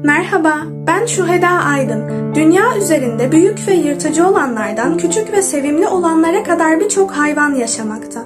Merhaba, ben Şuheda Aydın. Dünya üzerinde büyük ve yırtıcı olanlardan küçük ve sevimli olanlara kadar birçok hayvan yaşamakta.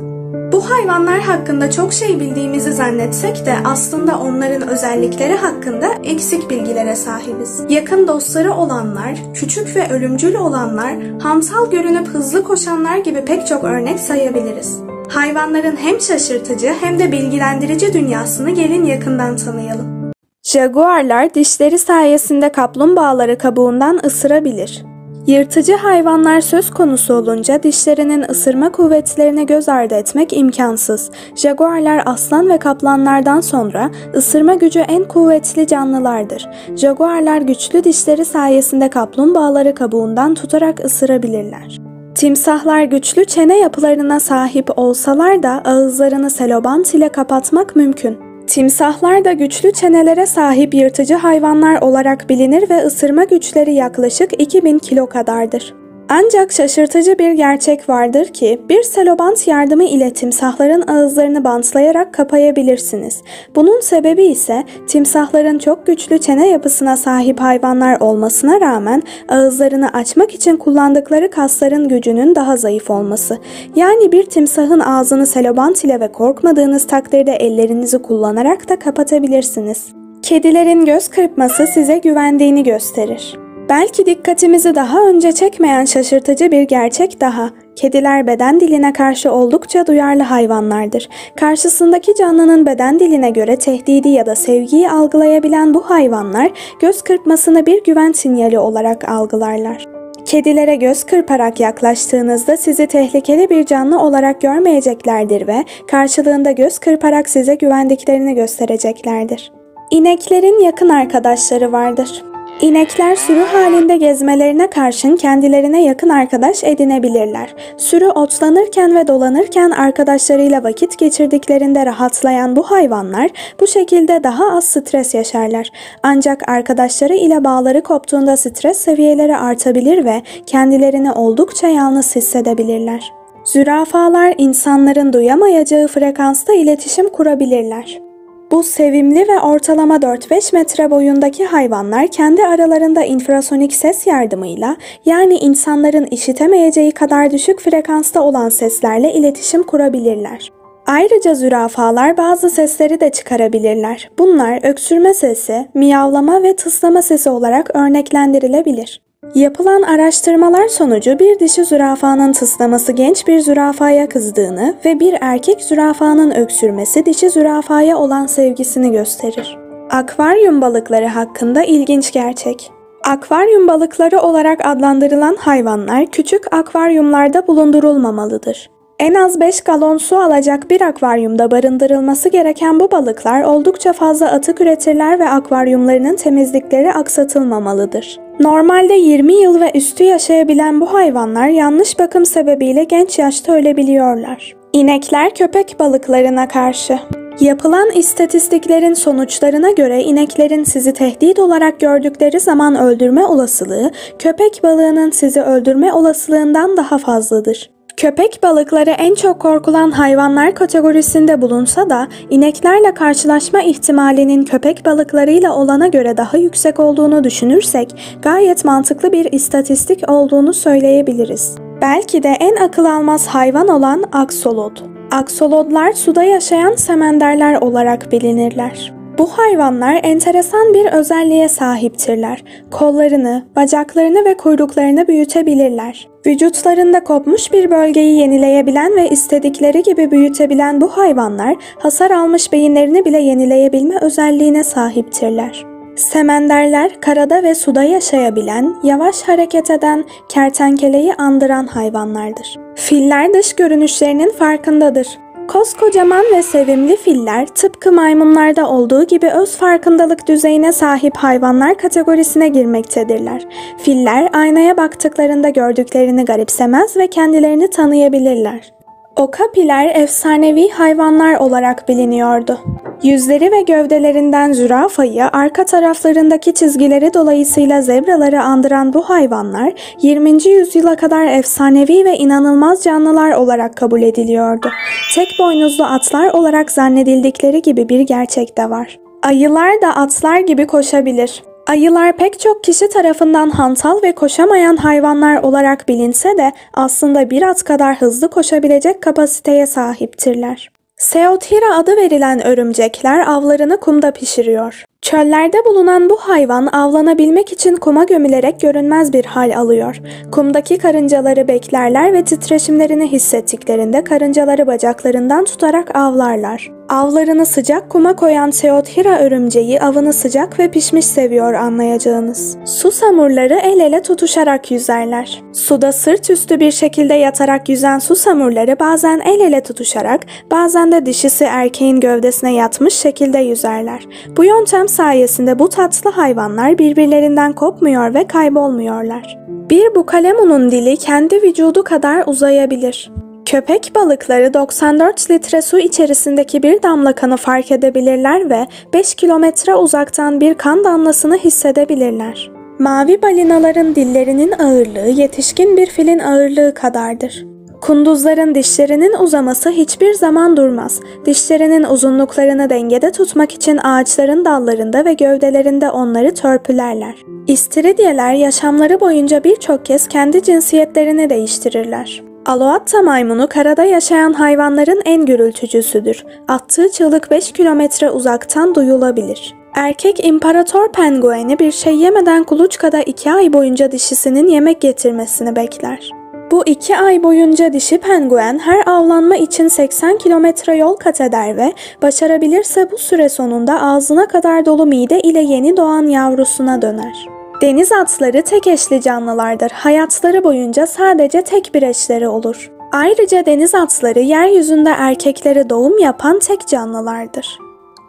Bu hayvanlar hakkında çok şey bildiğimizi zannetsek de aslında onların özellikleri hakkında eksik bilgilere sahibiz. Yakın dostları olanlar, küçük ve ölümcül olanlar, hantal görünüp hızlı koşanlar gibi pek çok örnek sayabiliriz. Hayvanların hem şaşırtıcı hem de bilgilendirici dünyasını gelin yakından tanıyalım. Jaguarlar dişleri sayesinde kaplumbağaları kabuğundan ısırabilir. Yırtıcı hayvanlar söz konusu olunca dişlerinin ısırma kuvvetlerine göz ardı etmek imkansız. Jaguarlar aslan ve kaplanlardan sonra ısırma gücü en kuvvetli canlılardır. Jaguarlar güçlü dişleri sayesinde kaplumbağaları kabuğundan tutarak ısırabilirler. Timsahlar güçlü çene yapılarına sahip olsalar da ağızlarını selobant ile kapatmak mümkün. Timsahlar da güçlü çenelere sahip yırtıcı hayvanlar olarak bilinir ve ısırma güçleri yaklaşık 2000 kilo kadardır. Ancak şaşırtıcı bir gerçek vardır ki bir selobant yardımı ile timsahların ağızlarını bantlayarak kapayabilirsiniz. Bunun sebebi ise timsahların çok güçlü çene yapısına sahip hayvanlar olmasına rağmen ağızlarını açmak için kullandıkları kasların gücünün daha zayıf olması. Yani bir timsahın ağzını selobant ile ve korkmadığınız takdirde ellerinizi kullanarak da kapatabilirsiniz. Kedilerin göz kırpması size güvendiğini gösterir. Belki dikkatimizi daha önce çekmeyen şaşırtıcı bir gerçek daha. Kediler beden diline karşı oldukça duyarlı hayvanlardır. Karşısındaki canlının beden diline göre tehdidi ya da sevgiyi algılayabilen bu hayvanlar göz kırpmasını bir güven sinyali olarak algılarlar. Kedilere göz kırparak yaklaştığınızda sizi tehlikeli bir canlı olarak görmeyeceklerdir ve karşılığında göz kırparak size güvendiklerini göstereceklerdir. İneklerin yakın arkadaşları vardır. İnekler sürü halinde gezmelerine karşın kendilerine yakın arkadaş edinebilirler. Sürü otlanırken ve dolanırken arkadaşlarıyla vakit geçirdiklerinde rahatlayan bu hayvanlar bu şekilde daha az stres yaşarlar. Ancak arkadaşları ile bağları koptuğunda stres seviyeleri artabilir ve kendilerini oldukça yalnız hissedebilirler. Zürafalar insanların duyamayacağı frekansta iletişim kurabilirler. Bu sevimli ve ortalama 4-5 metre boyundaki hayvanlar kendi aralarında infrasonik ses yardımıyla yani insanların işitemeyeceği kadar düşük frekansta olan seslerle iletişim kurabilirler. Ayrıca zürafalar bazı sesleri de çıkarabilirler. Bunlar öksürme sesi, miyavlama ve tıslama sesi olarak örneklendirilebilir. Yapılan araştırmalar sonucu bir dişi zürafanın tıslaması genç bir zürafaya kızdığını ve bir erkek zürafanın öksürmesi dişi zürafaya olan sevgisini gösterir. Akvaryum balıkları hakkında ilginç gerçek. Akvaryum balıkları olarak adlandırılan hayvanlar küçük akvaryumlarda bulundurulmamalıdır. En az 5 galon su alacak bir akvaryumda barındırılması gereken bu balıklar oldukça fazla atık üretirler ve akvaryumlarının temizlikleri aksatılmamalıdır. Normalde 20 yıl ve üstü yaşayabilen bu hayvanlar yanlış bakım sebebiyle genç yaşta ölebiliyorlar. İnekler köpek balıklarına karşı. Yapılan istatistiklerin sonuçlarına göre ineklerin sizi tehdit olarak gördükleri zaman öldürme olasılığı, köpek balığının sizi öldürme olasılığından daha fazladır. Köpek balıkları en çok korkulan hayvanlar kategorisinde bulunsa da ineklerle karşılaşma ihtimalinin köpek balıklarıyla olana göre daha yüksek olduğunu düşünürsek gayet mantıklı bir istatistik olduğunu söyleyebiliriz. Belki de en akıl almaz hayvan olan aksolot. Aksolotlar suda yaşayan semenderler olarak bilinirler. Bu hayvanlar enteresan bir özelliğe sahiptirler. Kollarını, bacaklarını ve kuyruklarını büyütebilirler. Vücutlarında kopmuş bir bölgeyi yenileyebilen ve istedikleri gibi büyütebilen bu hayvanlar hasar almış beyinlerini bile yenileyebilme özelliğine sahiptirler. Semenderler karada ve suda yaşayabilen, yavaş hareket eden, kertenkeleyi andıran hayvanlardır. Filler dış görünüşlerinin farkındadır. Koskocaman ve sevimli filler tıpkı maymunlarda olduğu gibi öz farkındalık düzeyine sahip hayvanlar kategorisine girmektedirler. Filler aynaya baktıklarında gördüklerini garipsemez ve kendilerini tanıyabilirler. Okapiler efsanevi hayvanlar olarak biliniyordu. Yüzleri ve gövdelerinden zürafayı, arka taraflarındaki çizgileri dolayısıyla zebraları andıran bu hayvanlar 20. yüzyıla kadar efsanevi ve inanılmaz canlılar olarak kabul ediliyordu. Tek boynuzlu atlar olarak zannedildikleri gibi bir gerçek de var. Ayılar da atlar gibi koşabilir. Ayılar pek çok kişi tarafından hantal ve koşamayan hayvanlar olarak bilinse de aslında bir at kadar hızlı koşabilecek kapasiteye sahiptirler. Seothira adı verilen örümcekler avlarını kumda pişiriyor. Çöllerde bulunan bu hayvan avlanabilmek için kuma gömülerek görünmez bir hal alıyor. Kumdaki karıncaları beklerler ve titreşimlerini hissettiklerinde karıncaları bacaklarından tutarak avlarlar. Avlarını sıcak kuma koyan Seothira örümceği avını sıcak ve pişmiş seviyor anlayacağınız. Susamurları el ele tutuşarak yüzerler. Suda sırt üstü bir şekilde yatarak yüzen susamurları bazen el ele tutuşarak, bazen de dişisi erkeğin gövdesine yatmış şekilde yüzerler. Bu yöntem sayesinde bu tatlı hayvanlar birbirlerinden kopmuyor ve kaybolmuyorlar. Bir bukalemunun dili kendi vücudu kadar uzayabilir. Köpek balıkları 94 litre su içerisindeki bir damla kanı fark edebilirler ve 5 kilometre uzaktan bir kan damlasını hissedebilirler. Mavi balinaların dillerinin ağırlığı yetişkin bir filin ağırlığı kadardır. Kunduzların dişlerinin uzaması hiçbir zaman durmaz. Dişlerinin uzunluklarını dengede tutmak için ağaçların dallarında ve gövdelerinde onları törpülerler. İstiridyeler yaşamları boyunca birçok kez kendi cinsiyetlerini değiştirirler. Aloatta maymunu karada yaşayan hayvanların en gürültücüsüdür. Attığı çığlık 5 kilometre uzaktan duyulabilir. Erkek imparator pengueni bir şey yemeden kuluçkada 2 ay boyunca dişisinin yemek getirmesini bekler. Bu 2 ay boyunca dişi penguen her avlanma için 80 kilometre yol kat eder ve başarabilirse bu süre sonunda ağzına kadar dolu mide ile yeni doğan yavrusuna döner. Deniz atları tek eşli canlılardır. Hayatları boyunca sadece tek bir eşleri olur. Ayrıca deniz atları yeryüzünde erkekleri doğum yapan tek canlılardır.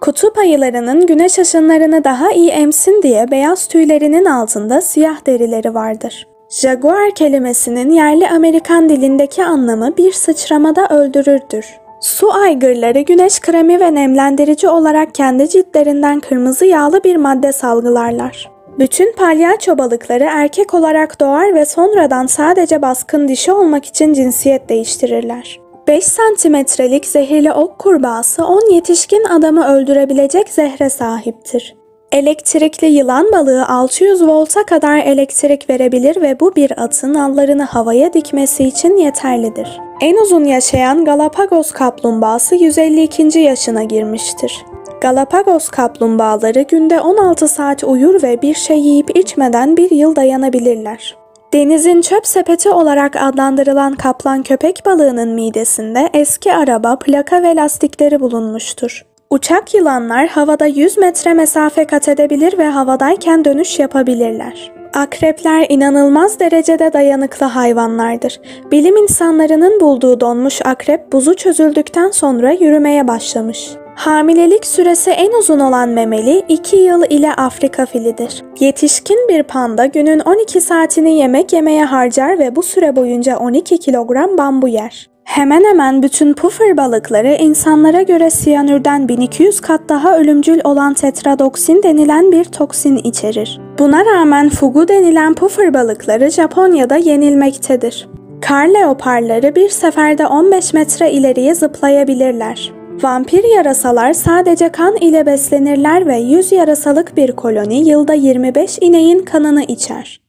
Kutup ayılarının güneş ışınlarını daha iyi emsin diye beyaz tüylerinin altında siyah derileri vardır. Jaguar kelimesinin yerli Amerikan dilindeki anlamı bir sıçramada öldürürdür. Su aygırları güneş kremi ve nemlendirici olarak kendi ciltlerinden kırmızı yağlı bir madde salgılarlar. Bütün palyaço balıkları erkek olarak doğar ve sonradan sadece baskın dişi olmak için cinsiyet değiştirirler. 5 santimetrelik zehirli ok kurbağası 10 yetişkin adamı öldürebilecek zehre sahiptir. Elektrikli yılan balığı 600 volta kadar elektrik verebilir ve bu bir atın nallarını havaya dikmesi için yeterlidir. En uzun yaşayan Galapagos kaplumbağası 152. yaşına girmiştir. Galapagos kaplumbağaları günde 16 saat uyur ve bir şey yiyip içmeden bir yıl dayanabilirler. Denizin çöp sepeti olarak adlandırılan kaplan köpek balığının midesinde eski araba, plaka ve lastikleri bulunmuştur. Uçak yılanlar havada 100 metre mesafe kat edebilir ve havadayken dönüş yapabilirler. Akrepler inanılmaz derecede dayanıklı hayvanlardır. Bilim insanlarının bulduğu donmuş akrep buzu çözüldükten sonra yürümeye başlamış. Hamilelik süresi en uzun olan memeli 2 yıl ile Afrika filidir. Yetişkin bir panda günün 12 saatini yemek yemeye harcar ve bu süre boyunca 12 kilogram bambu yer. Hemen hemen bütün puffer balıkları insanlara göre siyanürden 1200 kat daha ölümcül olan tetradoksin denilen bir toksin içerir. Buna rağmen fugu denilen puffer balıkları Japonya'da yenilmektedir. Kar leoparları bir seferde 15 metre ileriye zıplayabilirler. Vampir yarasalar sadece kan ile beslenirler ve 100 yarasalık bir koloni yılda 25 ineğin kanını içer.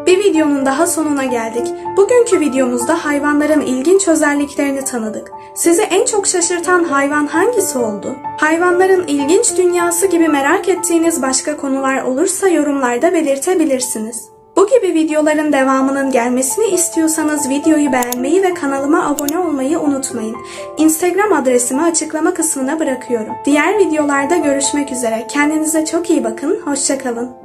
Bir videonun daha sonuna geldik. Bugünkü videomuzda hayvanların ilginç özelliklerini tanıdık. Sizi en çok şaşırtan hayvan hangisi oldu? Hayvanların ilginç dünyası gibi merak ettiğiniz başka konular olursa yorumlarda belirtebilirsiniz. Bu gibi videoların devamının gelmesini istiyorsanız videoyu beğenmeyi ve kanalıma abone olmayı unutmayın. Instagram adresimi açıklama kısmına bırakıyorum. Diğer videolarda görüşmek üzere. Kendinize çok iyi bakın. Hoşça kalın.